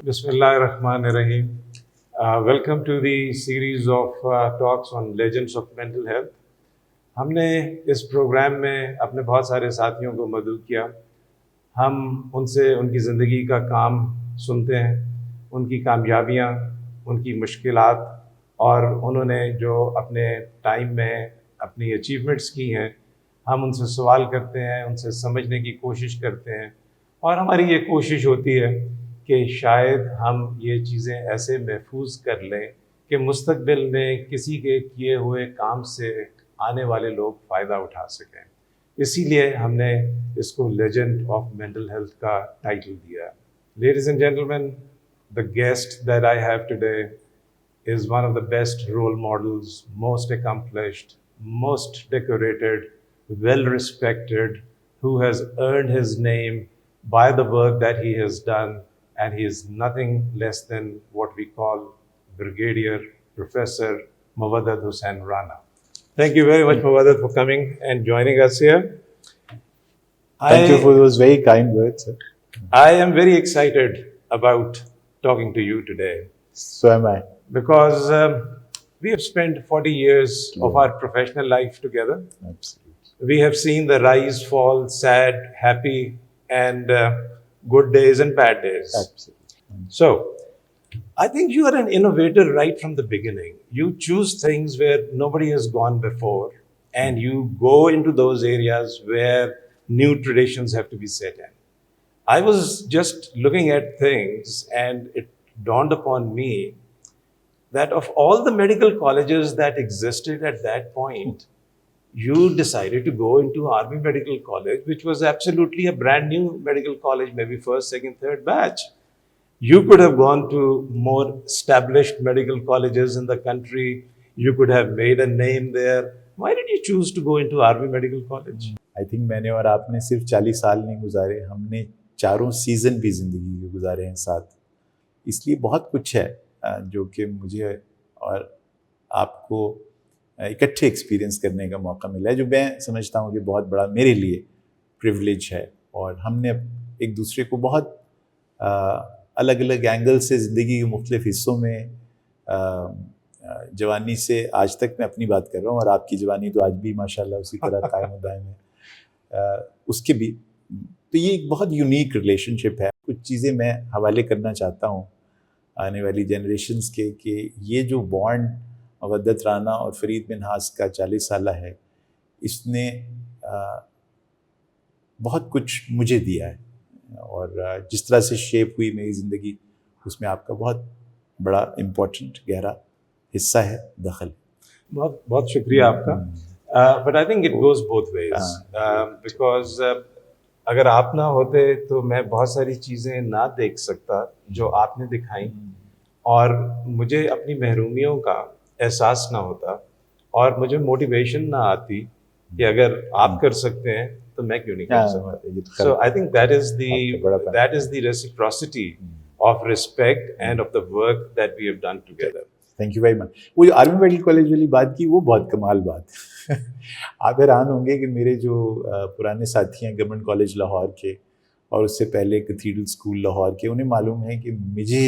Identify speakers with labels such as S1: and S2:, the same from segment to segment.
S1: Bismillah ar-Rahman ar-Rahim. Welcome to the series of talks on legends of mental health. ہم نے اس programme میں اپنے بہت سارے ساتھیوں کو مدعو کیا. ہم ان سے ان کی زندگی کا کام سنتے ہیں, ان کی کامیابیاں, ان کی مشکلات, اور انہوں نے جو اپنے ٹائم میں اپنی اچیومنٹس کی ہیں, ہم ان سے سوال کرتے ہیں, ان سے سمجھنے کی کوشش کرتے ہیں, اور ہماری یہ کوشش ہوتی ہے کہ شاید ہم یہ چیزیں ایسے محفوظ کر لیں کہ مستقبل میں کسی کے کیے ہوئے کام سے آنے والے لوگ فائدہ اٹھا سکیں. اسی لیے ہم نے اس کو لیجنڈ آف مینٹل ہیلتھ کا ٹائٹل دیا. Ladies and gentlemen, the guest that I have today is one of the best role models, most accomplished, most decorated, well respected, who has earned his name by the work that he has done, and he is nothing less than what we call Brigadier Professor Muwaddat Hussain Rana. Thank you very much, Muwaddat, for coming and joining us here.
S2: Thank you for those very kind words, sir.
S1: I am very excited about talking to you today.
S2: So am I.
S1: Because we have spent 40 years of our professional life together.
S2: Absolutely.
S1: We have seen the rise, fall, sad, happy, and good days and bad days.
S2: Absolutely.
S1: So, I think you are an innovator right from the beginning. You choose things where nobody has gone before, and you go into those areas where new traditions have to be set in. I was just looking at things, and it dawned upon me that of all the medical colleges that existed at that point, you decided to go into Army Medical College, which was absolutely a brand new medical college, maybe first, second, third batch. You could have gone to more established medical colleges in the country. You could have made a name there. Why did you choose to go into Army Medical College?
S2: I think میں نے اور آپ نے صرف 40 سال نہیں گزارے, ہم نے 4 سیزن بھی زندگی کے گزارے ہیں ساتھ. اس لیے بہت کچھ ہے جو کہ مجھے اور آپ کو اکٹھے ایکسپیرینس کرنے کا موقع ملا ہے, جو میں سمجھتا ہوں کہ بہت بڑا میرے لیے پریولیج ہے. اور ہم نے ایک دوسرے کو بہت الگ الگ اینگل سے زندگی کے مختلف حصوں میں, جوانی سے آج تک میں اپنی بات کر رہا ہوں, اور آپ کی جوانی تو آج بھی ماشاءاللہ اسی طرح قائم و دائم ہے, اس کے بھی. تو یہ ایک بہت یونیک ریلیشن شپ ہے. کچھ چیزیں میں حوالے کرنا چاہتا ہوں آنے والی جنریشنز کے, کہ یہ جو بانڈ مودت رانا اور فرید منہاس کا 40 سالہ ہے, اس نے بہت کچھ مجھے دیا ہے, اور جس طرح سے شیپ ہوئی میری زندگی, اس میں آپ کا بہت بڑا امپورٹنٹ گہرا حصہ ہے, دخل.
S1: بہت بہت شکریہ آپ کا. But I think it goes both ways, because اگر آپ نہ ہوتے تو میں بہت ساری چیزیں نہ دیکھ سکتا جو آپ نے دکھائیں, اور مجھے اپنی محرومیوں کا احساس نہ ہوتا, اور مجھے موٹیویشن نہ آتی کہ اگر آپ کر سکتے ہیں تو میں کیوں نہیں کر سکتا. So I think that is the reciprocity of respect and of the work that we have done together.
S2: Thank you very much. وہ جو آرمی میڈیکل کالج والی بات کی, وہ بہت کمال بات ہے. آپ حیران ہوں گے کہ میرے جو پرانے ساتھی ہیں گورنمنٹ کالج لاہور کے, اور اس سے پہلے کیتھیڈرل اسکول لاہور کے, انہیں معلوم ہے کہ مجھے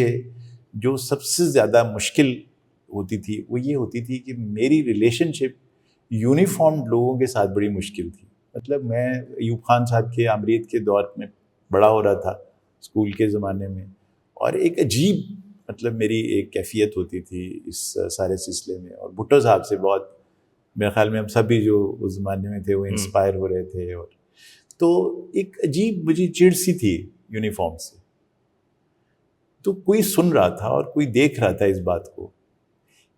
S2: جو سب سے زیادہ مشکل ہوتی تھی وہ یہ ہوتی تھی کہ میری ریلیشن شپ یونیفارم لوگوں کے ساتھ بڑی مشکل تھی. مطلب میں ایوب خان صاحب کے عمریت کے دور میں بڑا ہو رہا تھا اسکول کے زمانے میں, اور ایک عجیب مطلب میری ایک کیفیت ہوتی تھی اس سارے سلسلے میں. اور بھٹو صاحب سے بہت, میرے خیال میں ہم سبھی جو اس زمانے میں تھے وہ انسپائر ہو رہے تھے, اور تو ایک عجیب مجھے چڑ سی تھی یونیفارم سے. تو کوئی سن رہا تھا اور کوئی دیکھ رہا تھا اس بات کو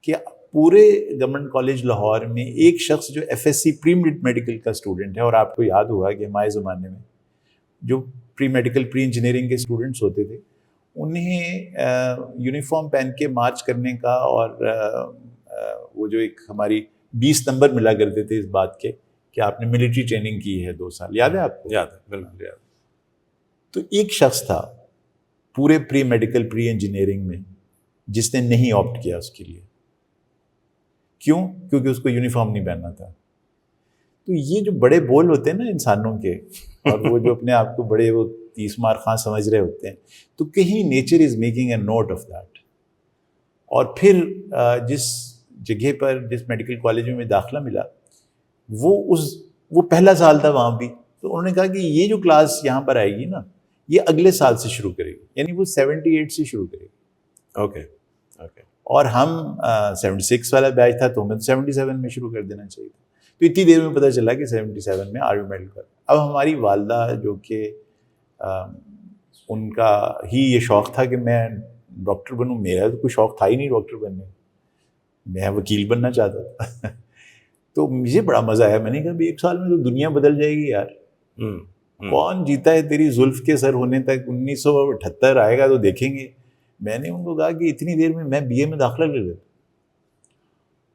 S2: کہ پورے گورنمنٹ کالج لاہور میں ایک شخص جو F S C pre medical کا اسٹوڈنٹ ہے, اور آپ کو یاد ہوگا کہ ہمارے زمانے میں جو پری میڈیکل پری انجینئرنگ کے اسٹوڈنٹس ہوتے تھے, انہیں یونیفارم پہن کے مارچ کرنے کا, اور وہ جو ایک ہماری 20 نمبر ملا کرتے تھے اس بات کے کہ آپ نے ملٹری ٹریننگ کی ہے 2 سال, یاد ہے آپ کو؟
S1: یاد ہے, بالکل یاد.
S2: تو ایک شخص تھا پورے پری میڈیکل پری انجینئرنگ میں جس نے نہیں آپٹ کیا اس کے لیے. کیوں؟ کیونکہ اس کو یونیفارم نہیں پہننا تھا. تو یہ جو بڑے بول ہوتے ہیں نا انسانوں کے، اور وہ جو اپنے آپ کو بڑے وہ 30 مار خاں سمجھ رہے ہوتے ہیں، تو کہیں nature is making a note of that. اور پھر جس جگہ پر جس میڈیکل کالج میں داخلہ ملا، وہ پہلا سال تھا وہاں بھی. تو انہوں نے کہا کہ یہ جو کلاس یہاں پر آئے گی نا، یہ اگلے سال سے شروع کرے گی، یعنی وہ 78 سے شروع کرے گی.
S1: اوکے.
S2: اور ہم 76 والا بیچ تھا، تو ہمیں 77 میں شروع کر دینا چاہیے تھا. تو اتنی دیر میں پتہ چلا کہ 77 میں آرمی میڈیکل کالج. اب ہماری والدہ جو کہ ان کا ہی یہ شوق تھا کہ میں ڈاکٹر بنوں، میرا تو کوئی شوق تھا ہی نہیں ڈاکٹر بننے، میں وکیل بننا چاہتا تھا. تو مجھے بڑا مزہ آیا. میں نے کہا 1 سال میں تو دنیا بدل جائے گی یار. کون جیتا ہے تیری زلف کے سر ہونے تک، 1978 آئے گا تو دیکھیں گے. میں نے ان کو کہا کہ اتنی دیر میں بی اے میں داخلہ لے لیتا.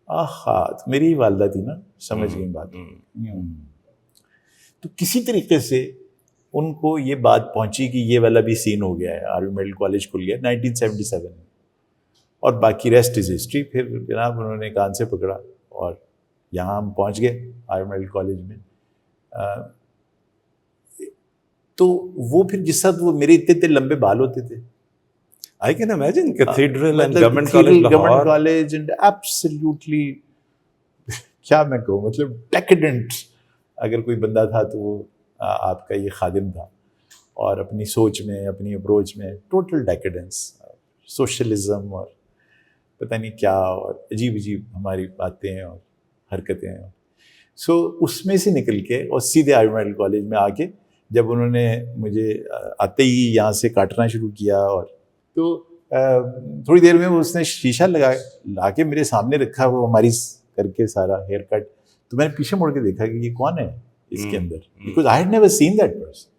S2: آہا، میری ہی والدہ تھی نا، سمجھ گئی بات. تو کسی طریقے سے ان کو یہ بات پہنچی کہ یہ والا بھی سین ہو گیا ہے، آرمی میڈیکل کالج کھل گیا 1977 میں، اور باقی ریسٹ از ہسٹری. پھر جناب انہوں نے کان سے پکڑا اور یہاں ہم پہنچ گئے آرمی میڈیکل کالج میں. تو وہ پھر جس ساتھ وہ میرے اتنے لمبے بال ہوتے تھے،
S1: I can imagine cathedral and
S2: مطلب
S1: government college
S2: government
S1: Lahore.
S2: College and absolutely کیا میں کہوں، مطلب ڈیکیڈنٹ اگر کوئی بندہ تھا تو وہ آپ کا یہ خادم تھا. اور اپنی سوچ میں، اپنی اپروچ میں ٹوٹل ڈیکیڈنس، سوشلزم اور پتہ نہیں کیا، اور عجیب عجیب ہماری باتیں اور حرکتیں. سو اس میں سے نکل کے اور سیدھے آرمی میڈیکل کالج میں آ کے جب انہوں نے مجھے آتے ہی یہاں سے کاٹنا شروع کیا، اور تو تھوڑی دیر میں اس نے شیشہ لا کے میرے سامنے رکھا، وہ ہماری کر کے سارا ہیئر کٹ. تو میں نے پیچھے مڑ کے دیکھا کہ یہ کون ہے اس کے اندر، because I had never seen that person,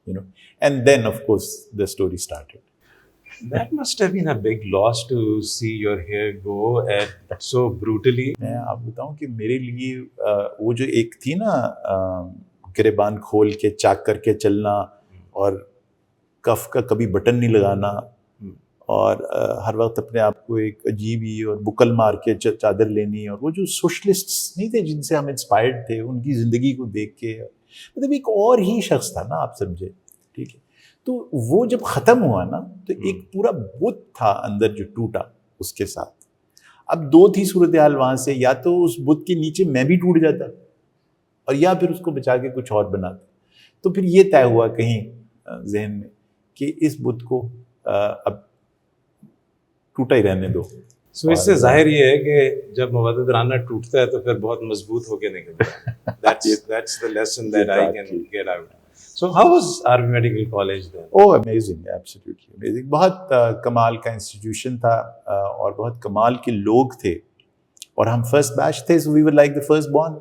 S2: you know. And then of course the story started.
S1: That must have been a big loss to see your hair go at so brutally.
S2: میں آپ بتاؤں کہ میرے لیے وہ جو ایک تھی نا گریبان کھول کے چاک کر کے چلنا، اور کف کا کبھی بٹن نہیں لگانا، اور ہر وقت اپنے آپ کو ایک عجیب ہی اور بکل مار کے چادر لینی، اور وہ جو سوشلسٹ نہیں تھے جن سے ہم انسپائرڈ تھے، ان کی زندگی کو دیکھ کے مطلب ایک اور ہی شخص تھا نا، آپ سمجھے. ٹھیک ہے. تو وہ جب ختم ہوا نا تو ایک پورا بت تھا اندر جو ٹوٹا اس کے ساتھ. اب 2 تھی صورتحال وہاں سے، یا تو اس بت کے نیچے میں بھی ٹوٹ جاتا، اور یا پھر اس کو بچا کے کچھ اور بناتا. تو پھر یہ طے ہوا کہیں ذہن میں کہ اس بت کو اب ٹوٹا ہی رہنے دو.
S1: So اس سے ظاہر یہ ہے کہ جب مودد رانہ ٹوٹتا ہے تو پھر بہت مضبوط ہو کے نکلتا ہے. That's the lesson that I can get out. So how was Army Medical College then?
S2: Oh, amazing, absolutely amazing. بہت کمال کا انسٹیٹیوشن تھا، اور بہت کمال کے لوگ تھے، اور ہم فرسٹ بیچ تھے، so we were like the first born.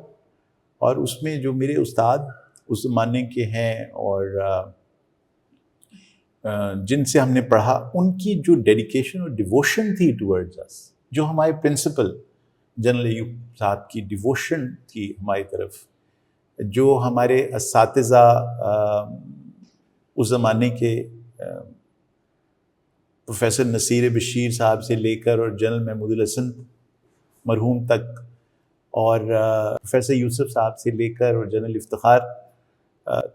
S2: اور اس میں جو میرے استاد اس زمانے کے ہیں اور جن سے ہم نے پڑھا، ان کی جو ڈیڈیکیشن اور ڈیووشن تھی ٹورڈز اس، جو ہمارے پرنسپل جنرل ایوب صاحب کی ڈیووشن تھی ہماری طرف، جو ہمارے اساتذہ اس زمانے کے پروفیسر نصیر بشیر صاحب سے لے کر اور جنرل محمود الحسن مرحوم تک، اور پروفیسر یوسف صاحب سے لے کر اور جنرل افتخار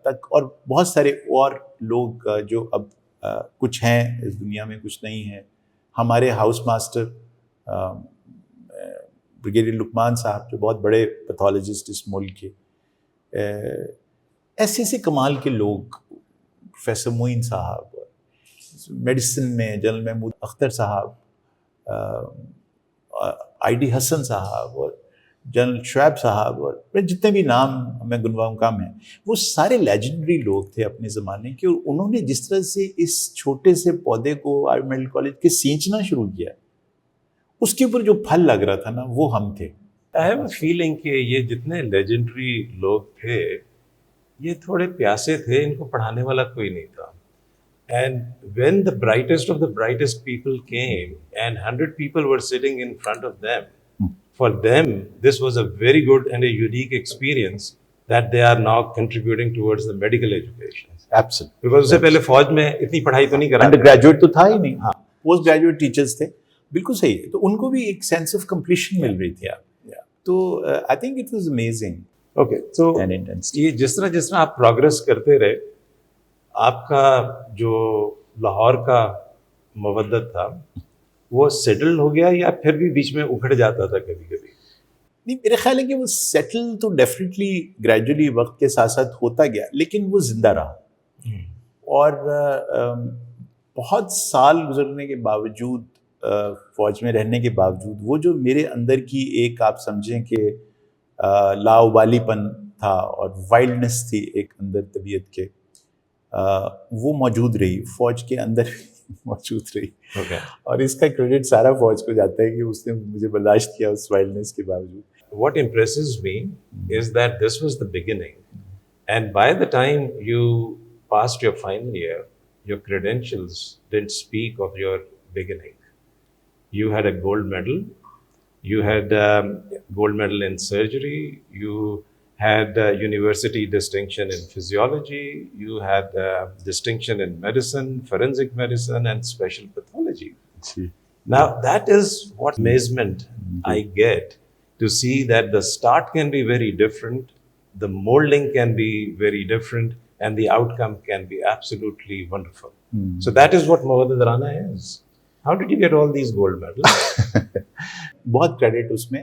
S2: تک، اور بہت سارے اور لوگ جو اب کچھ ہیں اس دنیا میں، کچھ نہیں ہیں. ہمارے ہاؤس ماسٹر بریگیڈیئر لقمان صاحب جو بہت بڑے پیتھولوجسٹ اس ملک کے، ایسے ایسے کمال کے لوگ، پروفیسر معین صاحب، میڈیسن میں جنرل محمود اختر صاحب، آئی ڈی حسن صاحب، اور جنرل شعیب صاحب، اور جتنے بھی نام میں گنواؤں کم ہیں، وہ سارے لیجنڈری لوگ تھے اپنے زمانے کے. اور انہوں نے جس طرح سے اس چھوٹے سے پودے کو آرمی میڈیکل کالج کے سینچنا شروع کیا، اس کے اوپر جو پھل لگ رہا تھا نا، وہ ہم تھے.
S1: I have a feeling کہ یہ جتنے لیجنڈری لوگ تھے یہ تھوڑے پیاسے تھے، ان کو پڑھانے والا کوئی نہیں تھا. And when the brightest of the brightest people came and 100 people were sitting in front of them, for them this was a very good and a unique experience that they are now contributing towards the medical education.
S2: Absolutely.
S1: Because اس سے پہلے فوج میں اتنی پڑھائی تو نہیں کرا،
S2: under graduate تو تھا ہی نہیں، ہاں پوسٹ گریجویٹ ٹیچرز تھے. بالکل صحیح ہے. تو ان کو بھی ایک سینس آف کمپلیشن مل رہی تھی. تو آئی think it was amazing.
S1: Okay تو
S2: and intensity.
S1: یہ جس طرح آپ پروگرس کرتے رہے، آپ کا جو لاہور کا مودت تھا وہ سیٹل ہو گیا یا پھر بھی بیچ میں اکھڑ جاتا تھا کبھی کبھی؟
S2: نہیں، میرے خیال ہے کہ وہ سیٹل تو ڈیفینیٹلی گریجولی وقت کے ساتھ ساتھ ہوتا گیا، لیکن وہ زندہ رہا اور بہت سال گزرنے کے باوجود، فوج میں رہنے کے باوجود، وہ جو میرے اندر کی ایک آپ سمجھیں کہ لاابالی پن تھا اور وائلڈنس تھی ایک اندر طبیعت کے، وہ موجود رہی، فوج کے اندر موجود رہی. اور اس کا کریڈٹ سارا فوج کو جاتا ہے کہ اس نے مجھے برداشت کیا اس وائلڈنس کے باوجود.
S1: What impresses me is that this was the beginning, and by the time you passed your final year, your credentials didn't speak of your beginning. You had a gold medal. You had gold medal in surgery. You had university distinction in physiology. You had distinction in medicine, forensic medicine, and special pathology. Now, that is what amazement I get to see that the start can be very different, the molding can be very different, and the outcome can be absolutely wonderful. So that is what Mohammad Rana is. How did you get all these gold medals?
S2: بہت credit اس میں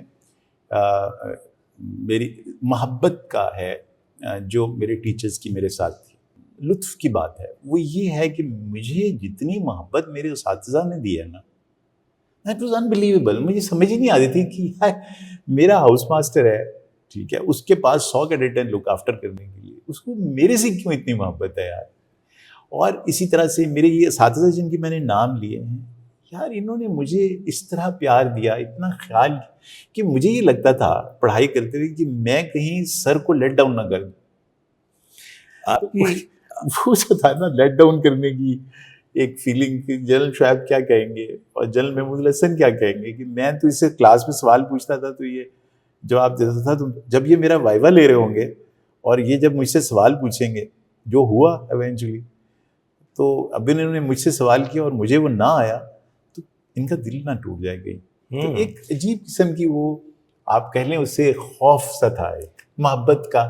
S2: میری محبت کا ہے جو میرے teachers کی میرے ساتھ تھی. لطف کی بات ہے وہ یہ ہے کہ مجھے جتنی محبت میرے اساتذہ نے دی ہے نا، دیٹ واز انبلیویبل. مجھے سمجھ ہی نہیں آتی تھی کہ یار میرا ہاؤس ماسٹر ہے، ٹھیک ہے، اس کے پاس 100 کیڈٹ ہیں لک آفٹر کرنے کے لیے، اس کو میرے سے کیوں اتنی محبت ہے یار. اور اسی طرح سے میرے یہ اساتذہ جن کے میں نے نام لیے ہیں، یار انہوں نے مجھے اس طرح پیار دیا، اتنا خیال، کہ مجھے یہ لگتا تھا پڑھائی کرتے ہوئے کہ میں کہیں سر کو لیٹ ڈاؤن نہ کر دوں. وہ جو تھا نا لیٹ ڈاؤن کرنے کی ایک فیلنگ کہ جنرل شعیب کیا کہیں گے اور جنرل محمود الحسن کیا کہیں گے، کہ میں تو اس سے کلاس میں سوال پوچھتا تھا تو یہ جواب دیتا تھا. تو جب یہ میرا وائوا لے رہے ہوں گے اور یہ جب مجھ سے سوال پوچھیں گے، جو ہوا ایونچولی، تو اب انہوں نے مجھ سے سوال کیا اور مجھے وہ نہ آیا تو ان کا دل نہ ٹوٹ جائے گا. تو ایک عجیب قسم کی وہ آپ کہہ لیں اس سے خوف سا تھا، ایک محبت کا،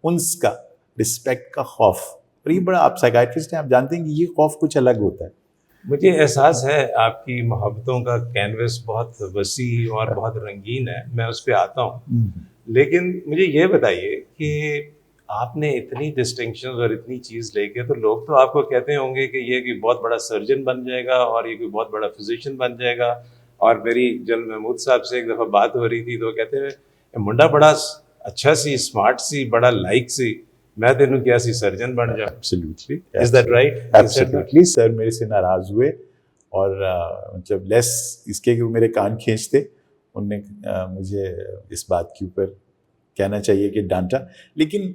S2: انس کا، رسپیکٹ کا خوف. اور یہ بڑا، آپ سائیکائٹرسٹ ہیں، آپ جانتے ہیں کہ یہ خوف کچھ الگ ہوتا ہے.
S1: مجھے احساس ہے آپ کی محبتوں کا کینوس بہت وسیع اور بہت رنگین ہے، میں اس پہ آتا ہوں. لیکن مجھے یہ بتائیے کہ آپ نے اتنی ڈسٹنکشنز اور اتنی چیز لے کے، تو لوگ تو آپ کو کہتے ہوں گے کہ یہ کوئی بہت بڑا سرجن بن جائے گا اور یہ کوئی بہت بڑا فزیشین بن جائے گا. اور میری جنرل محمود صاحب سے ایک دفعہ بات ہو رہی تھی تو کہتے ہیں منڈا بڑا اچھا سی، اسمارٹ سی، بڑا لائک سی، میں تینوں کیا سی سرجن بن جاؤں.
S2: Absolutely.
S1: Is that right?
S2: Absolutely. سر میرے سے ناراض ہوئے اور جب لیس اس کے میرے کان کھینچتے، انہوں نے مجھے اس بات کے اوپر کہنا چاہیے کہ ڈانٹا. لیکن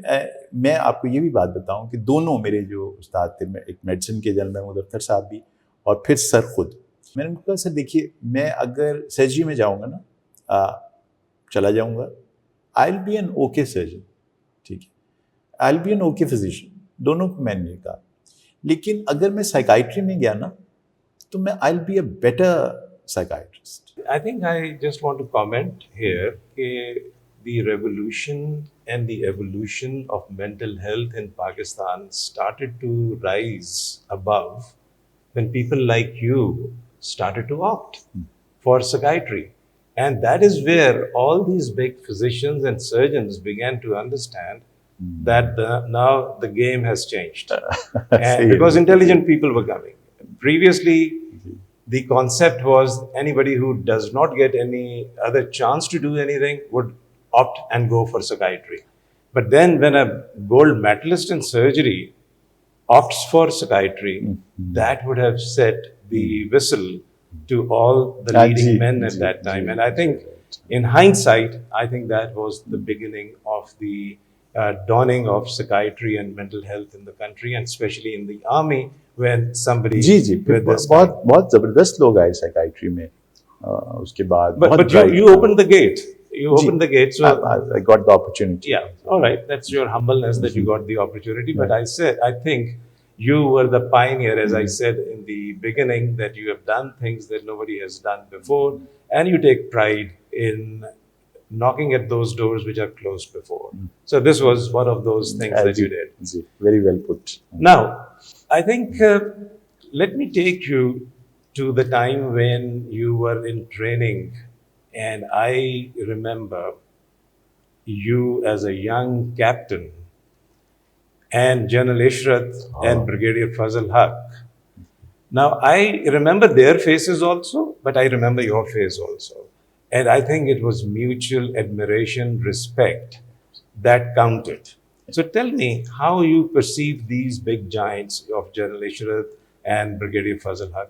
S2: میں آپ کو یہ بھی بات بتاؤں کہ دونوں میرے جو استاد تھے، ایک میڈیسن کے جنرل محمود اختر صاحب بھی اور پھر سر خود، میں نے کہا سر دیکھیے میں اگر سرجری میں جاؤں گا نا، چلا جاؤں گا، I will be an okay surgeon, ٹھیک ہے، I will be an okay physician, دونوں کو میں نے کہا. لیکن اگر میں سائیکائٹری میں گیا نا تو میں I will be a better psychiatrist.
S1: I think I just want to comment here کہ the revolution and the evolution of mental health in Pakistan started to rise above when people like you started to opt for psychiatry. And that is where all these big physicians and surgeons began to understand that now the game has changed. And because intelligent people were coming. Previously, the concept was anybody who does not get any other chance to do anything would opt and go for psychiatry. But then when a gold medalist in surgery opts for psychiatry, that would have set the whistle to all the leading men at that time. And I think in hindsight, I think that was the beginning of the dawning of psychiatry and mental health in the country, and especially in the army when somebody with this
S2: بہت زبردست لوگ آئے سائیکائٹری میں اس کے بعد.
S1: but you opened the gate. You opened the gate, so
S2: I got the opportunity.
S1: Yeah, all right, that's your humbleness that you got the opportunity. But I think you were the pioneer, as I said in the beginning, that you have done things that nobody has done before, and you take pride in knocking at those doors which are closed before. So this was one of those things that you did.
S2: Very well put.
S1: Now, I think, let me take you to the time when you were in training, and I remember you as a young captain and General Ishrat and Brigadier Fazal Haq. Now, I remember their faces also, but I remember your face also. And I think it was mutual admiration, respect that counted. So tell me how you perceive these big giants of General Ishrat and Brigadier Fazal Haq.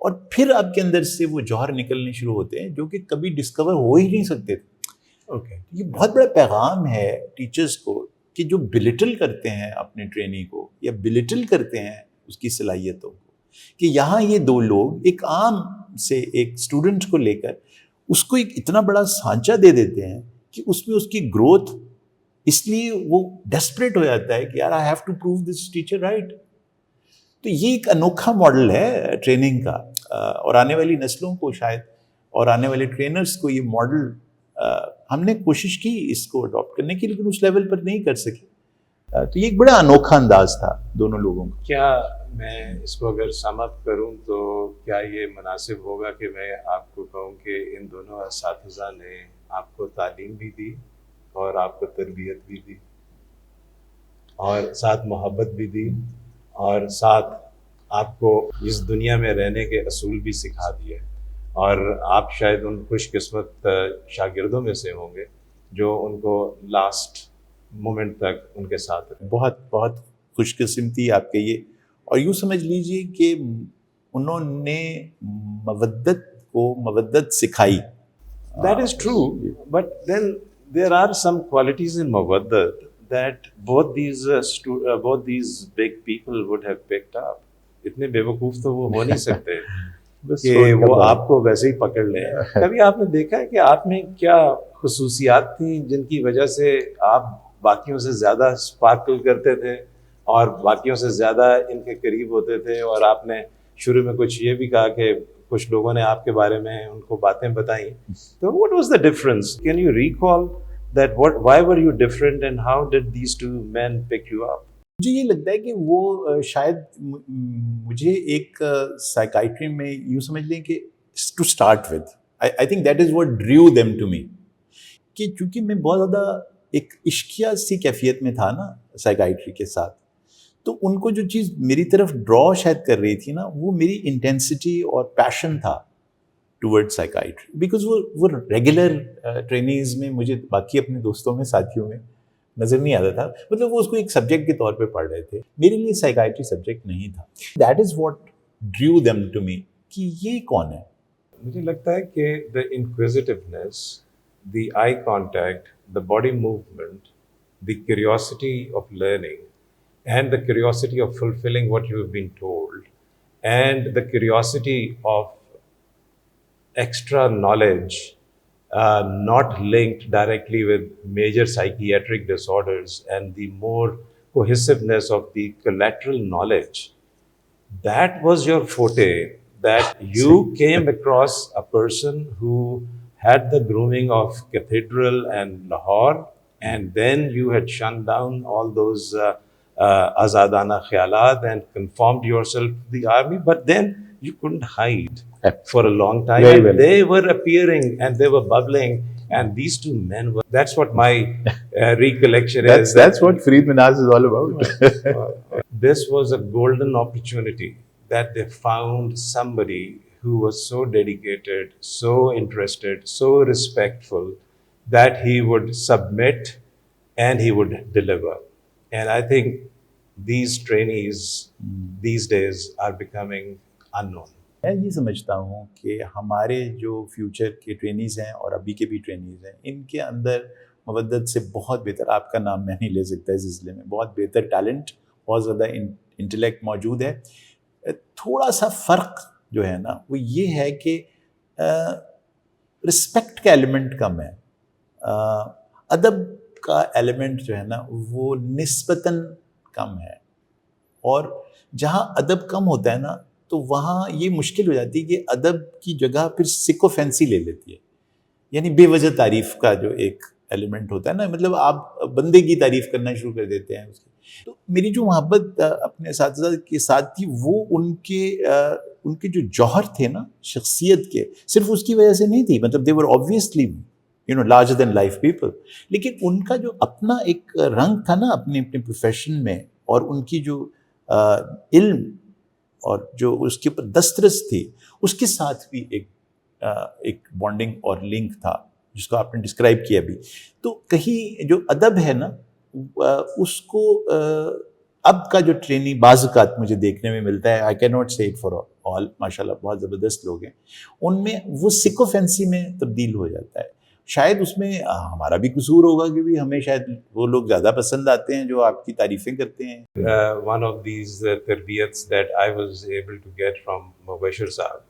S2: اور پھر آپ کے اندر سے وہ جوہر نکلنے شروع ہوتے ہیں جو کہ کبھی ڈسکور ہو ہی نہیں سکتے تھے. یہ بہت بڑا پیغام ہے ٹیچرز کو کہ جو بلٹل کرتے ہیں اپنے ٹرینی کو یا بلٹل کرتے ہیں اس کی صلاحیتوں کو, کہ یہاں یہ دو لوگ ایک عام سے ایک اسٹوڈنٹ کو لے کر اس کو ایک اتنا بڑا سانچہ دے دیتے ہیں کہ اس میں اس کی گروتھ, اس لیے وہ ڈیسپریٹ ہو جاتا ہے کہ یار I have to prove this teacher right. تو یہ ایک انوکھا ماڈل ہے ٹریننگ کا, اور آنے والی نسلوں کو شاید اور آنے والے ٹرینرز کو یہ ماڈل ہم نے کوشش کی اس کو اڈاپٹ کرنے کی, لیکن اس لیول پر نہیں کر سکے. تو یہ ایک بڑا انوکھا انداز تھا دونوں لوگوں کا.
S1: کیا میں اس کو اگر سم اپ کروں تو کیا یہ مناسب ہوگا کہ میں آپ کو کہوں کہ ان دونوں اساتذہ نے آپ کو تعلیم بھی دی اور آپ کو تربیت بھی دی اور ساتھ محبت بھی دی اور ساتھ آپ کو اس دنیا میں رہنے کے اصول بھی سکھا دیے, اور آپ شاید ان خوش قسمت شاگردوں میں سے ہوں گے جو ان کو لاسٹ مومنٹ تک ان کے ساتھ رہے.
S2: بہت بہت خوش قسمتی آپ کے یہ, اور یوں سمجھ لیجئے کہ انہوں نے مودت سکھائی.
S1: That is true, but then there are some qualities in mawaddat that both these big people would have picked up. اتنے بیوقوف تو وہ ہو نہیں سکتے کہ وہ آپ کو ویسے ہی پکڑ لیں. کبھی آپ نے دیکھا ہے کہ آپ میں کیا خصوصیات تھیں جن کی وجہ سے آپ باقیوں سے زیادہ اسپارکل کرتے تھے اور باقیوں سے زیادہ ان کے قریب ہوتے تھے, اور آپ نے شروع میں کچھ یہ بھی کہا کہ کچھ لوگوں نے آپ کے بارے میں ان کو باتیں بتائیں, تو what was the difference? Can you recall that why were you different and how did these two men pick you up?
S2: مجھے یہ لگتا ہے کہ وہ شاید مجھے ایک سائیکائٹری میں یوں سمجھ لیں کہ to start with I think that is what drew them to me, کہ چونکہ میں بہت زیادہ ایک عشقیہ سی کیفیت میں تھا نا سائیکائٹری کے ساتھ, تو ان کو جو چیز میری طرف ڈرا شاید کر رہی تھی نا وہ میری انٹینسٹی اور پیشن تھا ٹورڈ سائیکائٹری, بیکاز وہ ریگولر ٹریننگز میں مجھے باقی اپنے دوستوں میں ساتھیوں میں نظر نہیں آتا تھا. مطلب وہ اس کو ایک سبجیکٹ کے طور پہ پڑھ رہے تھے, میرے لیے سائیکائٹری سبجیکٹ نہیں تھا. That is what drew them to me کہ یہ کون ہے.
S1: مجھے لگتا ہے کہ the inquisitiveness, the eye contact, the body movement, the curiosity of learning, and the curiosity of fulfilling what you have been told, and the curiosity of extra knowledge, not linked directly with major psychiatric disorders, and the more cohesiveness of the collateral knowledge, that was your forte, that you came across a person who had the grooming of Cathedral and Lahore, and then you had shunned down all those azadana khayalat and conformed yourself to the army, but then you couldn't hide for a long time.
S2: Very
S1: and
S2: well.
S1: They were appearing and they were bubbling, and these two men were, that's what my recollection is.
S2: That's what Fareed Minhas is all about.
S1: This was a golden opportunity that they found somebody who was so dedicated, so interested, so respectful, that he would submit and he would deliver. And I think these trainees these days are becoming unknown.
S2: میں یہ سمجھتا ہوں کہ ہمارے جو future کے trainees ہیں اور ابھی کے بھی ٹرینیز ہیں, ان کے اندر مودت سے بہت بہتر, آپ کا نام میں نہیں لے سکتا اس سلسلے میں, بہت بہتر ٹیلنٹ, بہت زیادہ انٹلیکٹ موجود ہے. تھوڑا سا فرق جو ہے نا وہ یہ ہے کہ رسپیکٹ کا ایلیمنٹ کم ہے, ادب کا ایلیمنٹ جو ہے نا وہ نسبتاً کم ہے, اور جہاں ادب کم ہوتا ہے نا تو وہاں یہ مشکل ہو جاتی ہے کہ ادب کی جگہ پھر سکوفینسی لے لیتی ہے, یعنی بے وجہ تعریف کا جو ایک ایلیمنٹ ہوتا ہے نا, مطلب آپ بندے کی تعریف کرنا شروع کر دیتے ہیں اس کی. تو میری جو محبت اپنے اساتذہ کے ساتھ تھی وہ ان کے جو جوہر تھے نا شخصیت کے, صرف اس کی وجہ سے نہیں تھی, مطلب they were obviously larger than life people, لیکن ان کا جو اپنا ایک رنگ تھا نا اپنے پروفیشن میں, اور ان کی جو علم اور جو اس کے اوپر دسترس تھی اس کے ساتھ بھی ایک بانڈنگ اور لنک تھا جس کو آپ نے ڈسکرائب کیا بھی. تو کہیں جو ادب ہے نا اس کو اب کا جو ٹریننگ بعض اوقات مجھے دیکھنے میں ملتا ہے, آئی کین ناٹ سے اٹ فار آل, ماشاء اللہ بہت زبردست لوگ ہیں, ان میں وہ سکو فینسی میں تبدیل ہو جاتا ہے. شاید اس میں ہمارا بھی قصور ہوگا کہ بھی ہمیں شاید وہ لوگ زیادہ پسند آتے ہیں جو آپ کی تعریفیں کرتے ہیں.
S1: One of these تربیتs that I was able to get from مبشر صاحب,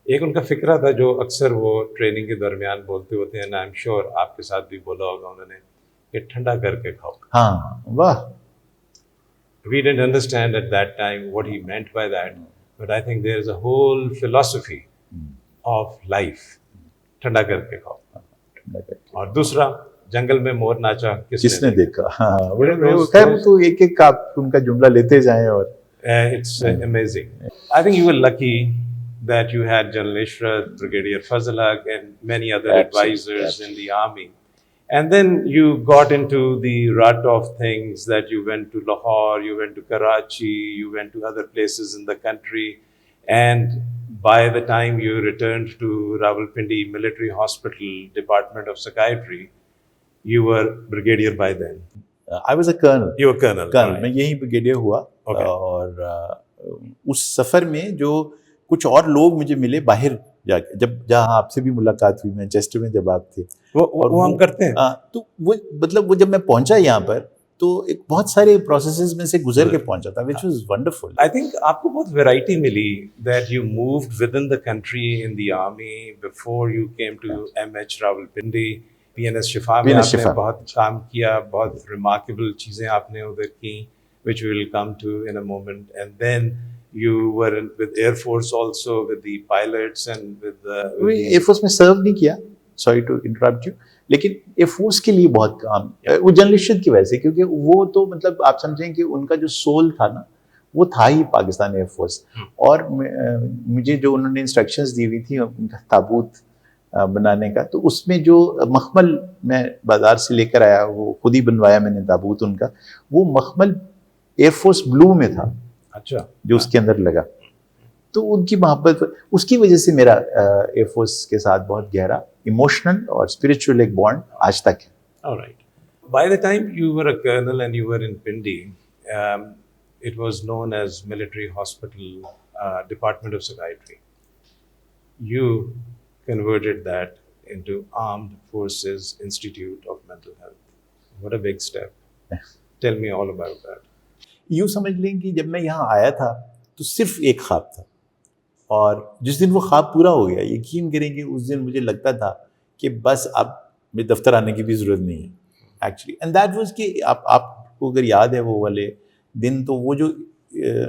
S1: ایک ان کا فکرہ تھا جو اکثر وہ ٹریننگ کے درمیان بولتے ہوتے ہیں, آئی ایم شیور آپ کے ساتھ بھی بولا ہوگا انہوں نے, کہ ٹھنڈا کر کے کھاؤ.
S2: ہاں واہ.
S1: We didn't understand at that time what he meant by that, but I think there is a whole philosophy of life. ٹھنڈا کر کے کھاؤ. اور دوسرا, جنگل میں مور ناچا کس نے
S2: دیکھا. ہاں خیر تو ایک ایک آپ ان کا جملہ لیتے جائیں. اور
S1: it's amazing. I think you were lucky that you had General Ishrat, Brigadier Fazl Haq and many other advisors in the army. And then you got into the rut of things that you went to Lahore, you went to Karachi, you went to other places in the country. And by the time you returned to Rawalpindi Military Hospital, Department of Psychiatry, you were brigadier by then.
S2: I was a colonel.
S1: You were colonel.
S2: Colonel. میں یہیں brigadier ہوا. اور اس سفر میں جو کچھ اور لوگ مجھے ملے باہر جا کے, جہاں آپ سے بھی ملاقات ہوئی مانچسٹر میں جب آپ تھے,
S1: وہ ہم کرتے ہیں.
S2: تو وہ مطلب وہ جب میں پہنچا یہاں پر تو ایک بہت سارے پروسیسز میں سے گزر کے پہنچا تھا, which was wonderful.
S1: I think آپ کو بہت ویرائٹی ملی that you moved within the country in the army before you came to MH Rawalpindi. PNS شفا میں آپ نے بہت کام کیا, بہت ریمارکیبل چیزیں آپ نے ادھر کی, which we will come to in a moment. And then you were with Air Force also, with the pilots and with the...
S2: Air Force میں سرو نہیں کیا, sorry to interrupt you, لیکن ایئر فورس کے لیے بہت کام, وہ جرنلسٹ کی وجہ سے, کیونکہ وہ تو مطلب آپ سمجھیں کہ ان کا جو سول تھا نا وہ تھا ہی پاکستان ایئر فورس. اور مجھے جو انہوں نے انسٹرکشنز دی ہوئی تھی ان کا تابوت بنانے کا, تو اس میں جو مخمل میں بازار سے لے کر آیا, وہ خود ہی بنوایا میں نے تابوت ان کا, وہ مخمل ایئر فورس بلو میں تھا.
S1: اچھا.
S2: جو اس کے اندر لگا, تو ان کی محبت, اس کی وجہ سے میرا ایئر فورس کے ساتھ بہت گہرا ایموشنل اور اسپرچل ایک بانڈ آج تک ہے.
S1: Alright. By the time you were a colonel and you were in Pindi, it was known as Military Hospital, Department of Psychiatry. You converted that into Armed Forces Institute of Mental Health. What a big step. Tell me all about that.
S2: یوں سمجھ لیں کہ جب میں یہاں آیا تھا تو صرف ایک خواب تھا, اور جس دن وہ خواب پورا ہو گیا, یقین کریں کہ اس دن مجھے لگتا تھا کہ بس اب میرے دفتر آنے کی بھی ضرورت نہیں ہے ایکچولی. اینڈ دیٹ واز کہ آپ کو اگر یاد ہے وہ والے دن, تو وہ جو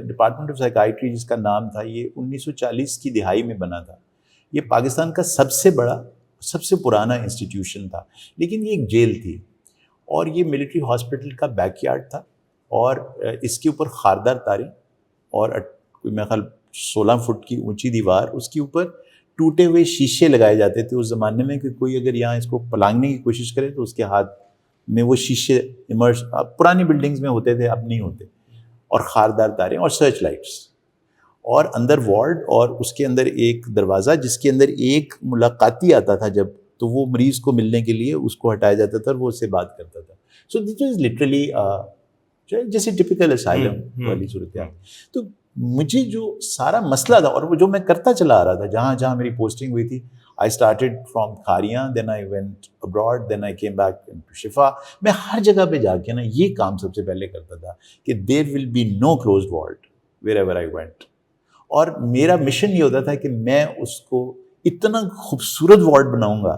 S2: ڈپارٹمنٹ آف سائیکائٹری جس کا نام تھا, یہ 1940 کی دہائی میں بنا تھا. یہ پاکستان کا سب سے بڑا, سب سے پرانا انسٹیٹیوشن تھا, لیکن یہ ایک جیل تھی, اور یہ ملٹری ہاسپٹل کا بیک یارڈ تھا, اور اس کے اوپر خاردار تاریں اور میرے خیال 16 فٹ کی اونچی دیوار, اس کے اوپر ٹوٹے ہوئے شیشے لگائے جاتے تھے اس زمانے میں, کہ کوئی اگر یہاں اس کو پلانگنے کی کوشش کرے تو اس کے ہاتھ میں وہ شیشے ایمرج, پرانی بلڈنگز میں ہوتے تھے, اب نہیں ہوتے, اور خاردار تاریں اور سرچ لائٹس, اور اندر وارڈ, اور اس کے اندر ایک دروازہ جس کے اندر ایک ملاقاتی آتا تھا جب, تو وہ مریض کو ملنے کے لیے اس کو ہٹایا جاتا تھا اور وہ اس سے بات کرتا تھا. سو دس از لٹرلی جیسے ٹپیکل اسائلم والی صورتحال. تو مجھے جو سارا مسئلہ تھا, اور وہ جو میں کرتا چلا آ رہا تھا, جہاں جہاں میری پوسٹنگ ہوئی تھی, I started from Kharian, then I went abroad, then I came back to Shifa. میں ہر جگہ پہ جا کے نا یہ کام سب سے پہلے کرتا تھا کہ there will be no closed ward wherever I went. اور میرا مشن یہ ہوتا تھا کہ میں اس کو اتنا خوبصورت وارڈ بناؤں گا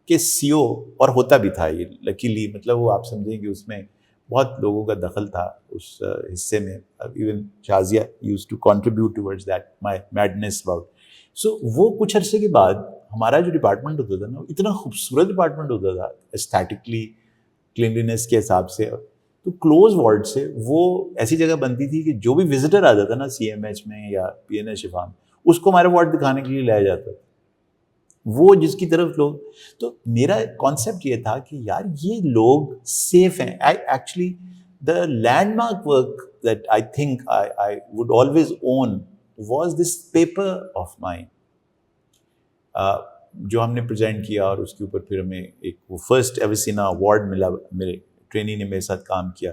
S2: کہ سی او, اور ہوتا بھی تھا یہ لکیلی, مطلب وہ آپ سمجھیں کہ اس میں بہت لوگوں کا دخل تھا اس حصے میں. Even Shazia used to contribute towards that my madness about. So وہ کچھ عرصے کے بعد ہمارا جو ڈپارٹمنٹ ہوتا تھا نا, اتنا خوبصورت ڈپارٹمنٹ ہوتا تھا اسٹیٹکلی, کلینلینس کے حساب سے, تو کلوز وارڈ سے وہ ایسی جگہ بنتی تھی کہ جو بھی وزٹر آ جاتا نا سی ایم ایچ میں یا پی این ایس شفا میں, اس کو ہمارے وارڈ دکھانے کے لیے لایا جاتا تھا, وہ جس کی طرف لوگ. تو میرا کانسیپٹ یہ تھا کہ یار یہ لوگ سیف ہیں. Actually the landmark work that I think I would always own was this paper of mine, جو ہم نے پریزنٹ کیا, اور اس کے اوپر پھر ہمیں ایک وہ فرسٹ ایویسینا اوارڈ ملا, میرے ٹرینی نے میرے ساتھ کام کیا,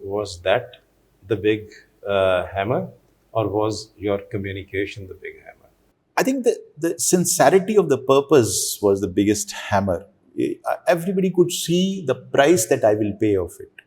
S1: was that the big hammer, or was your communication the big hammer?
S2: I think the sincerity of the purpose was the biggest hammer. Everybody could see the price that I will pay of it.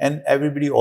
S2: and everybody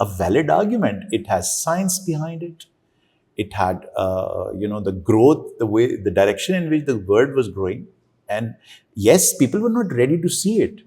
S2: a valid argument. It has science behind it. It had, the growth, the direction in which the world was growing. And yes, people were not ready to see it.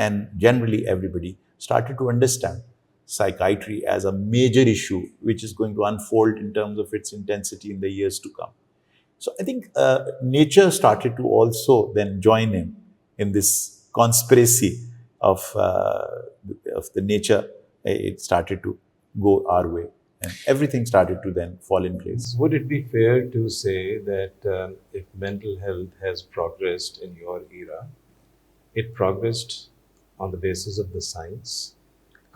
S2: and generally everybody started to understand psychiatry as a major issue which is going to unfold in terms of its intensity in the years to come. So I think nature started to also then join in this conspiracy of the nature. It started to go our way and everything started to then fall in place.
S1: Would it be fair to say that if mental health has progressed in your era, it progressed on the basis of the science,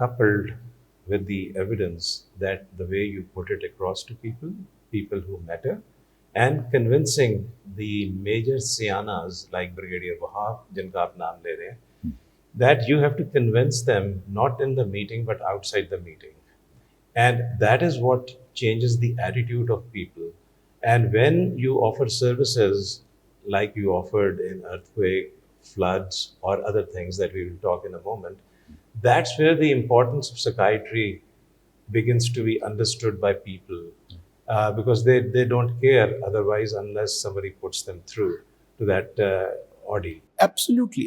S1: coupled with the evidence that the way you put it across to people who matter, and convincing the major sianas like Brigadier Wahab, jinka aap naam le rahe hain, that you have to convince them not in the meeting but outside the meeting. And that is what changes the attitude of people. And when you offer services like you offered in earthquake, floods, or other things that we will talk in a moment, that's where the importance of psychiatry begins to be understood by people, because they don't care otherwise unless somebody puts them through to that ordeal.
S2: Absolutely.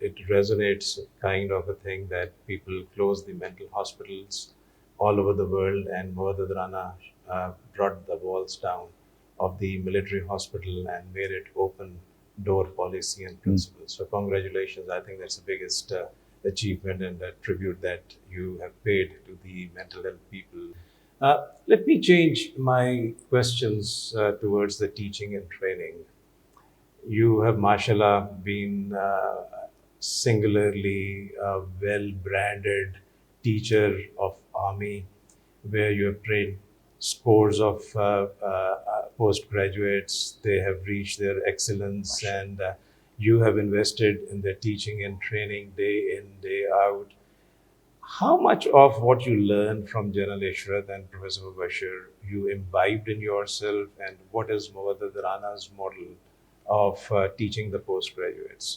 S1: It resonates kind of a thing that people closed the mental hospitals all over the world, and Muwaddad Rana brought the walls down of the military hospital and made it open door policy and principles. So congratulations. I think that's the biggest achievement and a tribute that you have paid to the mental health people. Let me change my questions towards the teaching and training. You have, mashallah, been singularly well-branded teacher of Army, where you have trained scores of postgraduates. They have reached their excellence, and you have invested in their teaching and training day in, day out. How much of what you learned from General Ishrat and Professor Mubashir you imbibed in yourself, and what is Muwaddad Rana's model of teaching the postgraduates?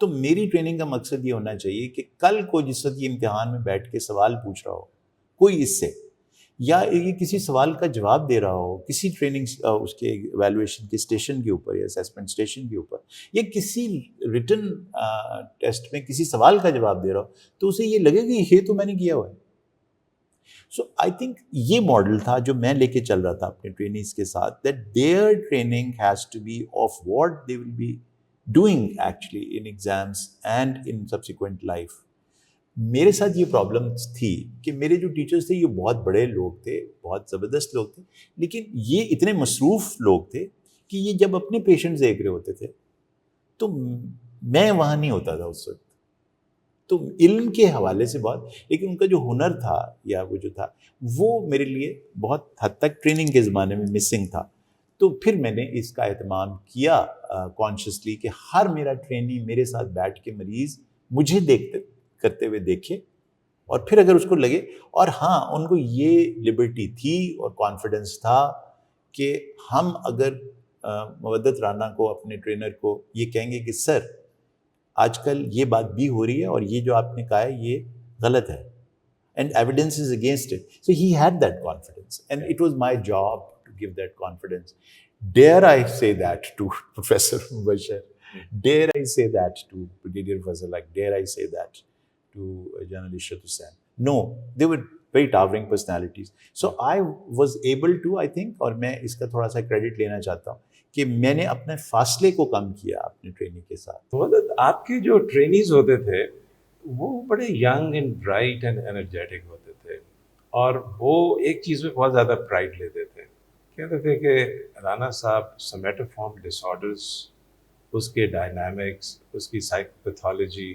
S2: تو میری training کا مقصد یہ ہونا چاہیے کہ کل کو جس وقت یہ امتحان میں بیٹھ کے سوال پوچھ رہا ہو کوئی اس سے، یا یہ کسی سوال کا جواب دے رہا ہو کسی ٹریننگ اس کے ایویلویشن کے اسٹیشن کے اوپر یا اسیسمنٹ اسٹیشن کے اوپر، یا کسی ریٹن ٹیسٹ میں کسی سوال کا جواب دے رہا ہو، تو اسے یہ لگے کہ یہ تو میں نے کیا ہوا ہے. سو آئی تھنک یہ ماڈل تھا جو میں لے کے چل رہا تھا اپنے ٹرینیز کے ساتھ، that their training has to be of what they will be doing actually in exams and in subsequent life. میرے ساتھ یہ پرابلم تھی کہ میرے جو ٹیچرز تھے یہ بہت بڑے لوگ تھے، بہت زبردست لوگ تھے، لیکن یہ اتنے مصروف لوگ تھے کہ یہ جب اپنے پیشنٹس دیکھ رہے ہوتے تھے تو میں وہاں نہیں ہوتا تھا اس وقت. تو علم کے حوالے سے بہت، لیکن ان کا جو ہنر تھا یا وہ جو تھا وہ میرے لیے بہت حد تک ٹریننگ کے زمانے میں مسنگ تھا. تو پھر میں نے اس کا اہتمام کیا کانشیسلی کہ ہر میرا ٹرینی میرے ساتھ بیٹھ کے مریض مجھے دیکھتے کرتے ہوئے دیکھے، اور پھر اگر اس کو لگے، اور ہاں ان کو یہ لبرٹی تھی اور کانفیڈنس تھا کہ ہم اگر مودت رانا کو اپنے ٹرینر کو یہ کہیں گے کہ سر آج کل یہ بات بھی ہو رہی ہے اور یہ جو آپ نے کہا ہے یہ غلط ہے and evidence is against it. So he had that confidence and it was my job to give that confidence. Dare I say that to Professor Mubashir? Dare I say that to Brigadier Fazal? Like, dare I say that to General Ishrat Hussain? No, they were very towering personalities. So I was able to, I think, اور میں اس کا تھوڑا سا credit لینا چاہتا ہوں کہ میں نے اپنے فاصلے کو کم کیا اپنے ٹریننگ کے ساتھ.
S1: آپ کے جو ٹرینیز ہوتے تھے وہ بڑے young and bright and energetic ہوتے تھے، اور وہ ایک چیز میں بہت زیادہ پرائڈ لیتے تھے. کہتے تھے کہ رانا صاحب سمیٹوفارم ڈس آرڈرس، اس کے ڈائنامکس، اس کی سائیکوپیتھولوجی،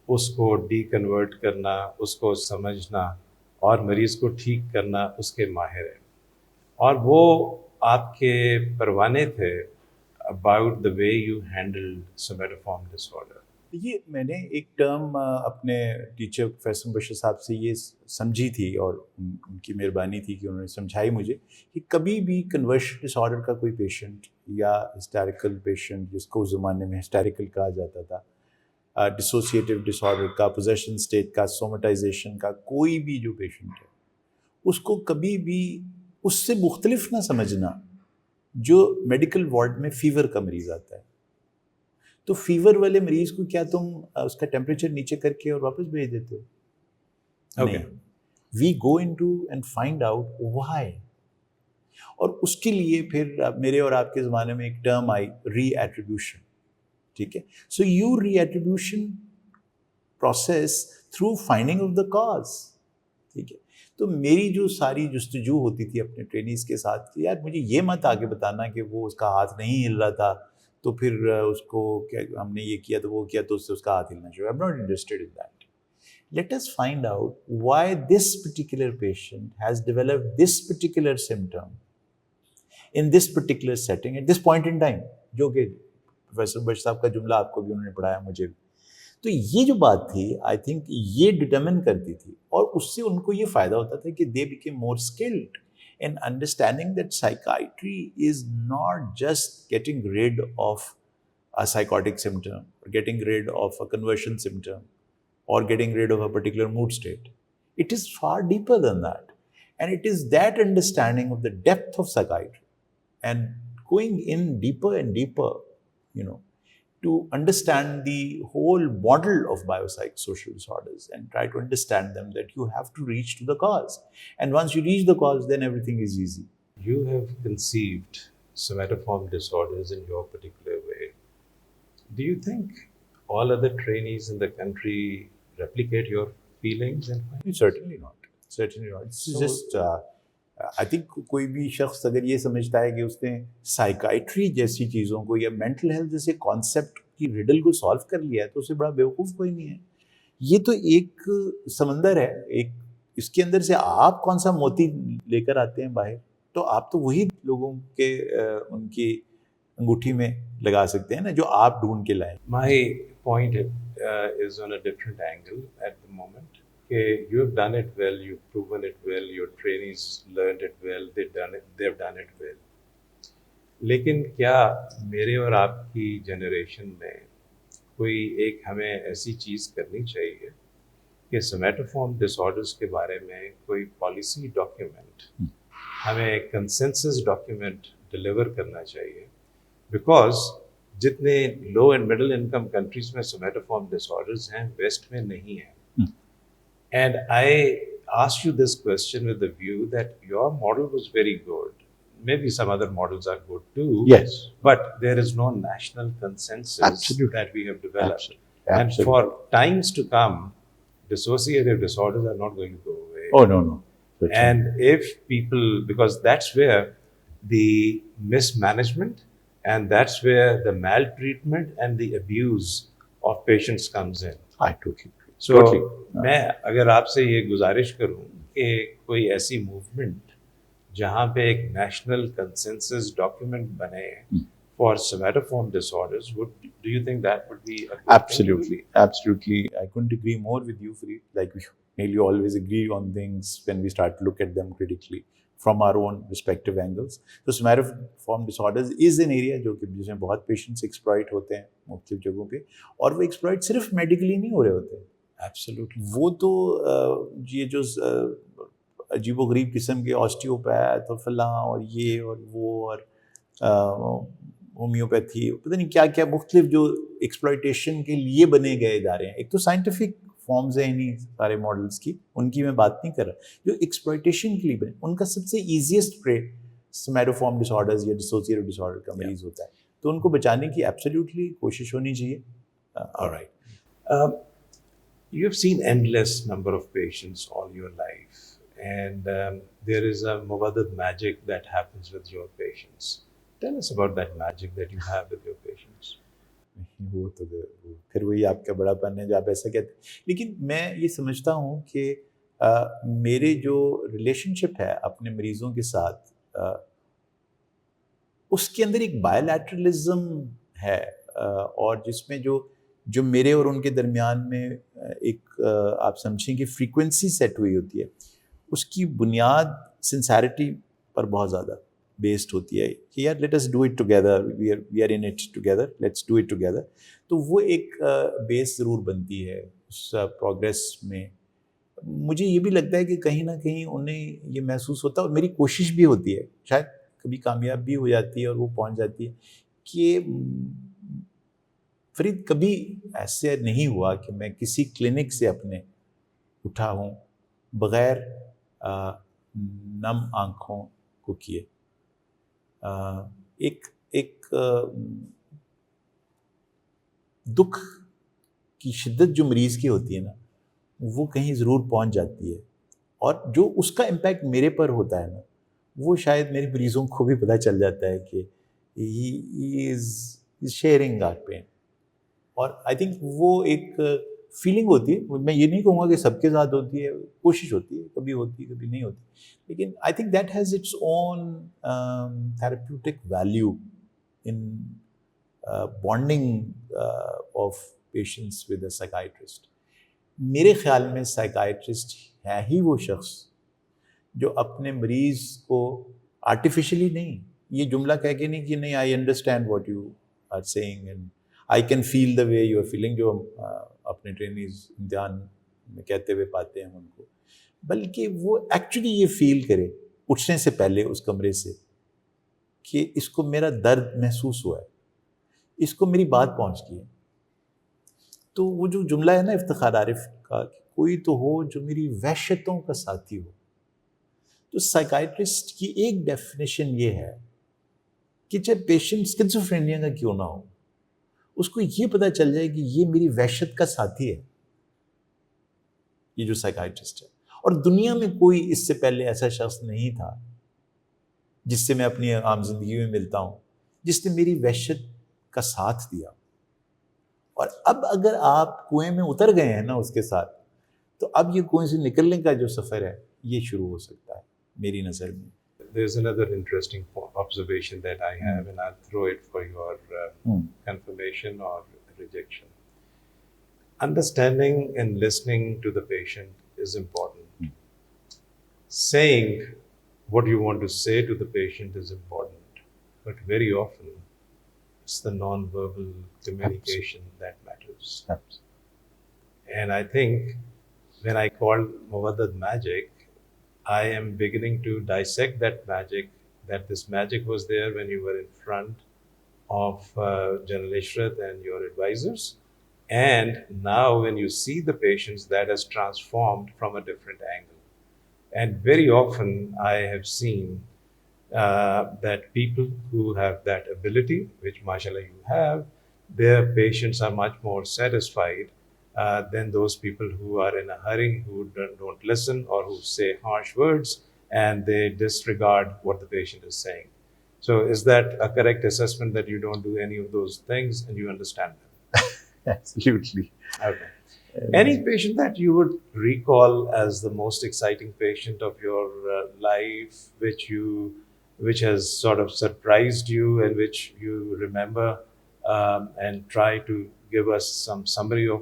S1: اس کو ڈی کنورٹ کرنا، اس کو سمجھنا اور مریض کو ٹھیک کرنا اس کے ماہر ہیں. اور وہ آپ کے پروانے تھے about the way you handled somatoform disorder.
S2: یہ میں نے ایک ٹرم اپنے ٹیچر پروفیسر مبشر صاحب سے یہ سمجھی تھی، اور ان کی مہربانی تھی کہ انہوں نے سمجھائی مجھے کہ کبھی بھی کنورشن ڈس آرڈر کا کوئی پیشنٹ یا ہسٹیریکل پیشنٹ، جس کو اس زمانے میں ہسٹیریکل کہا جاتا تھا، ڈسوسیٹیو ڈس آرڈر کا، پوزیشن اسٹیٹ کا، سومٹائزیشن کا کوئی بھی جو پیشنٹ ہے، اس کو کبھی بھی اس سے مختلف نہ سمجھنا جو میڈیکل وارڈ میں فیور کا مریض آتا ہے. تو فیور والے مریض کو کیا تم اس کا ٹیمپریچر نیچے کر کے اور واپس بھیج دیتے ہو؟ نہیں. We go in to and find out why. اور اس کے لیے پھر میرے اور آپ کے زمانے میں ایک ٹرم آئی، ری ایٹریبیوشن. ٹھیک ہے، so you reattribution process through finding of the cause. ٹھیک ہے، تو میری جو ساری جستجو ہوتی تھی اپنے ٹرینیز کے ساتھ کہ یار مجھے یہ مت آگے بتانا کہ وہ اس کا ہاتھ نہیں ہل رہا تھا تو پھر اس کو کیا ہم نے یہ کیا تو وہ کیا تو اس سے اس کا ہاتھ ہلنا چاہیے. I'm not interested in that. Let us find out why this particular patient has developed this particular symptom in this particular setting at this point in time. جو کہ پروفیسر بش صاحب کا جملہ آپ کو بھی انہوں نے پڑھایا، مجھے بھی. تو یہ جو بات تھی آئی تھنک یہ ڈٹرمن کرتی تھی، اور اس سے ان کو یہ فائدہ ہوتا تھا کہ they became more skilled in understanding that psychiatry is not just getting rid of a psychotic symptom or getting rid of a conversion symptom or getting rid of a particular mood state. It is far deeper than that. And it is that understanding of the depth of psychiatry and going in deeper and deeper, to understand the whole model of biopsychosocial disorders and try to understand them, that you have to reach to the cause. And once you reach the cause, then everything is easy.
S1: You have conceived somatoform disorders in your particular way. Do you think all other trainees in the country replicate your feelings and findings?
S2: Certainly not. Certainly not. It's just, I think کوئی بھی شخص اگر یہ سمجھتا ہے کہ اس نے سائیکائٹری جیسی چیزوں کو یا مینٹل ہیلتھ جیسے کانسیپٹ کی ریڈل کو سالو کر لیا ہے تو اس سے بڑا بیوقوف کوئی نہیں ہے. یہ تو ایک سمندر ہے، ایک اس کے اندر سے آپ کون سا موتی لے کر آتے ہیں باہر، تو آپ تو وہی لوگوں کے ان کی انگوٹھی میں لگا سکتے ہیں نا جو آپ ڈھونڈ کے لائیں.
S1: My point is on a different angle at the moment. You have done it well, you've proven it well, your trainees learned it well, they've done it well. لیکن کیا میرے اور آپ کی جنریشن میں کوئی ایک ہمیں ایسی چیز کرنی چاہیے کہ سومیٹوفارم ڈس آرڈرس کے بارے میں کوئی پالیسی ڈاکیومنٹ ہمیں کنسنسس ڈاکیومنٹ ڈلیور کرنا چاہیے، بیکاز جتنے لو اینڈ مڈل انکم کنٹریز میں سومیٹوفارم ڈس آرڈرز ہیں ویسٹ میں نہیں ہیں. And I asked you this question with the view that your model was very good. Maybe some other models are good too.
S2: Yes.
S1: But there is no national consensus
S2: Absolutely.
S1: that we have developed.
S2: Absolutely.
S1: And for times to come, dissociative disorders are not going to go away.
S2: Oh, no.
S1: And if people, because that's where the mismanagement and that's where the maltreatment and the abuse of patients comes in.
S2: I totally agree.
S1: سو میں اگر آپ سے یہ گزارش کروں کہ کوئی ایسی موومنٹ جہاں پہ ایک نیشنل کنسنسس ڈاکیومنٹ بنے for somatoform disorders, do you think that would be
S2: Absolutely. I couldn't agree more with you, Fareed. Like we nearly always agree on things when we start to look at them critically from our own respective angles. So somatoform disorders is an area جو کہ جس میں بہت patients exploit ہوتے ہیں مختلف جگہوں پہ، اور وہ ایکسپلائٹ صرف میڈیکلی نہیں ہو رہے ہوتے ہیں.
S1: ایبسلیوٹلی.
S2: وہ تو یہ جو عجیب و غریب قسم کے آسٹیوپیتھ اور فلاں اور یہ اور وہ اور ہومیوپیتھی، پتہ نہیں کیا کیا مختلف جو ایکسپلائٹیشن کے لیے بنے گئے ادارے ہیں. ایک تو سائنٹیفک فارمز ہیں انہیں سارے ماڈلس کی، ان کی میں بات نہیں کر رہا. جو ایکسپلائٹیشن کے لیے بنے، ان کا سب سے ایزیسٹ پرے سومیٹوفارم ڈس آرڈرز یا ڈسوسیٹیو ڈس آرڈر کا مریض ہوتا ہے. تو ان کو بچانے کی ایبسلیوٹلی کوشش ہونی چاہیے.
S1: Alright. You have seen endless number of patients all your life, and there is a Muwaddad magic that happens with your patients. Tell us about that magic that you have with your patients.
S2: وہ تو پھر وہی آپ کا بڑا پن ہے جو آپ ایسا کہتے ہیں. لیکن میں یہ سمجھتا ہوں کہ میرے جو ریلیشن شپ ہے اپنے مریضوں کے ساتھ، اس کے اندر ایک بائیلیٹرلزم ہے، اور جس میں جو میرے اور ان کے درمیان میں ایک آپ سمجھیں کہ فریکوینسی سیٹ ہوئی ہوتی ہے، اس کی بنیاد سنسیرٹی پر بہت زیادہ بیسڈ ہوتی ہے کہ یار let us do it together, we are in it together, let's do it together. تو وہ ایک بیس ضرور بنتی ہے اس پروگریس میں. مجھے یہ بھی لگتا ہے کہ کہیں نہ کہیں انہیں یہ محسوس ہوتا ہے، اور میری کوشش بھی ہوتی ہے، شاید کبھی کامیاب بھی ہو جاتی ہے اور وہ پہنچ جاتی ہے، کہ فرید کبھی ایسے نہیں ہوا کہ میں کسی کلینک سے اپنے اٹھا ہوں بغیر نم آنکھوں کو کیے. ایک دکھ کی شدت جو مریض کی ہوتی ہے نا، وہ کہیں ضرور پہنچ جاتی ہے، اور جو اس کا امپیکٹ میرے پر ہوتا ہے نا، وہ شاید میرے مریضوں کو بھی پتہ چل جاتا ہے کہ ہی از شیئرنگ آر پین. اور آئی تھنک وہ ایک فیلنگ ہوتی ہے. میں یہ نہیں کہوں گا کہ سب کے ساتھ ہوتی ہے، کوشش ہوتی ہے، کبھی ہوتی ہے کبھی نہیں ہوتی، لیکن آئی think that has its own therapeutic value in bonding of patients with a psychiatrist. میرے خیال میں سائیکائٹرسٹ ہے ہی وہ شخص جو اپنے مریض کو آرٹیفیشلی نہیں، یہ جملہ کہہ کے نہیں کہ نہیں I understand what you are saying and I can feel the way you are feeling, جو ہم اپنے ٹرینیز امتحان میں کہتے ہوئے پاتے ہیں ان کو، بلکہ وہ ایکچولی یہ فیل کرے اٹھنے سے پہلے اس کمرے سے کہ اس کو میرا درد محسوس ہوا ہے، اس کو میری بات پہنچ گئی ہے. تو وہ جو جملہ ہے نا افتخار عارف کا کہ کوئی تو ہو جو میری وحشتوں کا ساتھی ہو، تو سائیکائٹرسٹ کی ایک ڈیفینیشن یہ ہے کہ چاہے پیشنٹ اسکیزوفرینیا کا کیوں نہ ہو، اس کو یہ پتہ چل جائے کہ یہ میری وحشت کا ساتھی ہے، یہ جو سائیکائٹرسٹ ہے. اور دنیا میں کوئی اس سے پہلے ایسا شخص نہیں تھا جس سے میں اپنی عام زندگی میں ملتا ہوں جس نے میری وحشت کا ساتھ دیا. اور اب اگر آپ کنویں میں اتر گئے ہیں نا اس کے ساتھ، تو اب یہ کنویں سے نکلنے کا جو سفر ہے یہ شروع ہو سکتا ہے میری نظر میں.
S1: There's another interesting observation that I have, and I'll throw it for your confirmation or rejection. Understanding and listening to the patient is important. Saying what you want to say to the patient is important, but very often it's the non-verbal communication that matters. lives. And I think when I called Muwaddad magic, I am beginning to dissect that magic, that this magic was there when you were in front of General Ishrat and your advisors. And now when you see the patients, that has transformed from a different angle. And very often I have seen that people who have that ability, which mashallah you have, their patients are much more satisfied than those people who are in a hurry, who don't listen, or who say harsh words and they disregard what the patient is saying. So is that a correct assessment, that you don't do any of those things and you understand them?
S2: Absolutely.
S1: Okay. Any patient that you would recall as the most exciting patient of your life, which has sort of surprised you and which you remember, and try to give us some summary of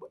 S1: was?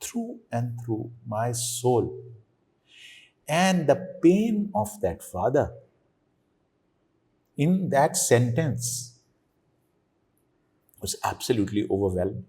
S2: through and through my soul, and the pain of that father in that sentence was absolutely overwhelming.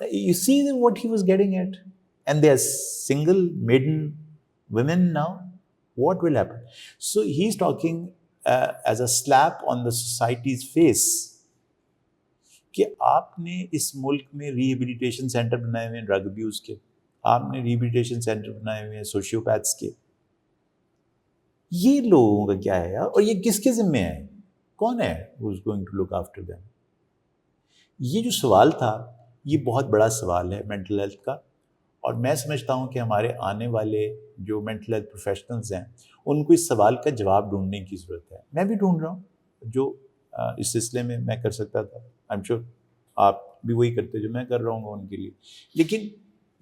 S2: You see what he was getting at, and they are single maiden women now, What will happen? So he's talking as a slap on the society's face کہ آپ نے اس ملک میں rehabilitation centre بنائے ہوئے ہیں drug abuse کے, آپ نے ریہیبلیٹیشن سینٹر بنائے ہوئے ہیں سوشیوپیتھس کے. یہ لوگوں کا کیا ہے یار, اور یہ کس کے ذمے ہے, کون ہے who is going to look after them؟ یہ جو سوال تھا یہ بہت بڑا سوال ہے مینٹل ہیلتھ کا, اور میں سمجھتا ہوں کہ ہمارے آنے والے جو مینٹل ہیلتھ پروفیشنلز ہیں ان کو اس سوال کا جواب ڈھونڈنے کی ضرورت ہے. میں بھی ڈھونڈ رہا ہوں جو اس سلسلے میں میں کر سکتا تھا. آئی ایم شیور آپ بھی وہی کرتے جو میں کر رہا ہوں گا ان کے لیے. لیکن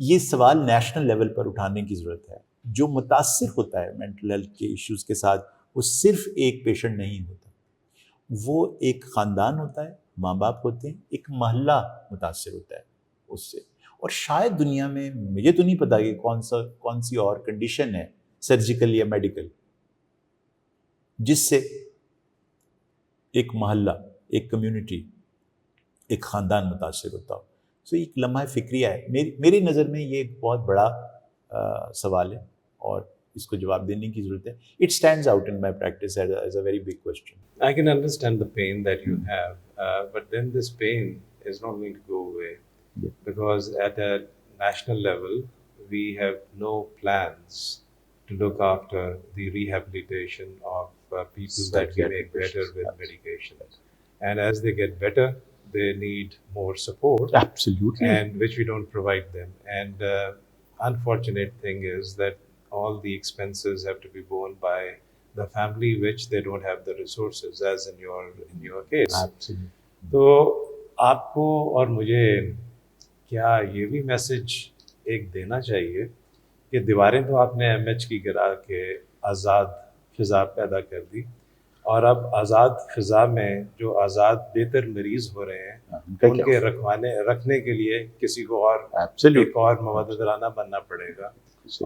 S2: یہ سوال نیشنل لیول پر اٹھانے کی ضرورت ہے. جو متاثر ہوتا ہے مینٹل ہیلتھ کے ایشوز کے ساتھ وہ صرف ایک پیشنٹ نہیں ہوتا, وہ ایک خاندان ہوتا ہے, ماں باپ ہوتے ہیں, ایک محلہ متاثر ہوتا ہے اس سے. اور شاید دنیا میں مجھے تو نہیں پتا کہ کون سی اور کنڈیشن ہے سرجیکل یا میڈیکل جس سے ایک محلہ, ایک کمیونٹی, ایک خاندان متاثر ہوتا ہو. سو ایک لمحہ فکریہ ہے, میری نظر میں یہ ایک بہت بڑا سوال ہے اور اس کو جواب دینے کی ضرورت ہے. It stands out in my practice as a very big question.
S1: I can understand the pain that you have, but then this pain is not going to go away because at a national level, we have no plans to look after the rehabilitation of people that we make better with medication. And as they get better, they need more support.
S2: Absolutely.
S1: And which we don't provide them. And unfortunate thing is that all the expenses have to be borne by the family, which they don't have the resources, as in your case.
S2: Absolutely.
S1: تو آپ کو اور مجھے کیا یہ بھی message ایک دینا چاہیے کہ دیواریں تو آپ نے ایم ایچ کی گرا کے آزاد فضا پیدا کر دی, اور اب آزاد فضا میں جو آزاد بہتر مریض ہو رہے ہیں ان کے رکھنے کے لیے کسی کو اور ایک اور مددگارانہ بننا پڑے گا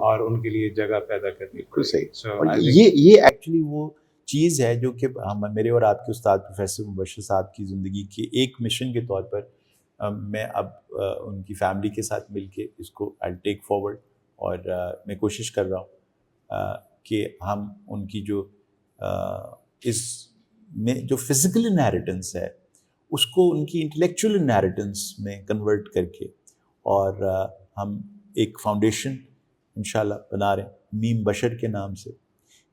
S1: اور ان کے لیے جگہ پیدا کرنی پڑے گی.
S2: یہ ایکچولی وہ چیز ہے جو کہ میرے اور آپ کے استاد پروفیسر مبشر صاحب کی زندگی کے ایک مشن کے طور پر میں اب ان کی فیملی کے ساتھ مل کے اس کو آئی ٹیک فارورڈ, اور میں کوشش کر رہا ہوں کہ ہم ان کی جو اس میں جو فزیکل انہیریٹنس ہے اس کو ان کی انٹلیکچوئل انہیریٹنس میں کنورٹ کر کے, اور ہم ایک فاؤنڈیشن انشاءاللہ بنا رہے ہیں میم بشر کے نام سے,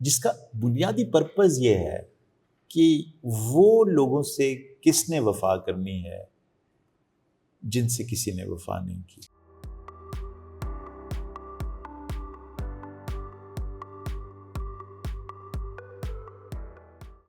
S2: جس کا بنیادی پرپز یہ ہے کہ وہ لوگوں سے کس نے وفا کرنی ہے جن سے کسی نے وفا نہیں کی.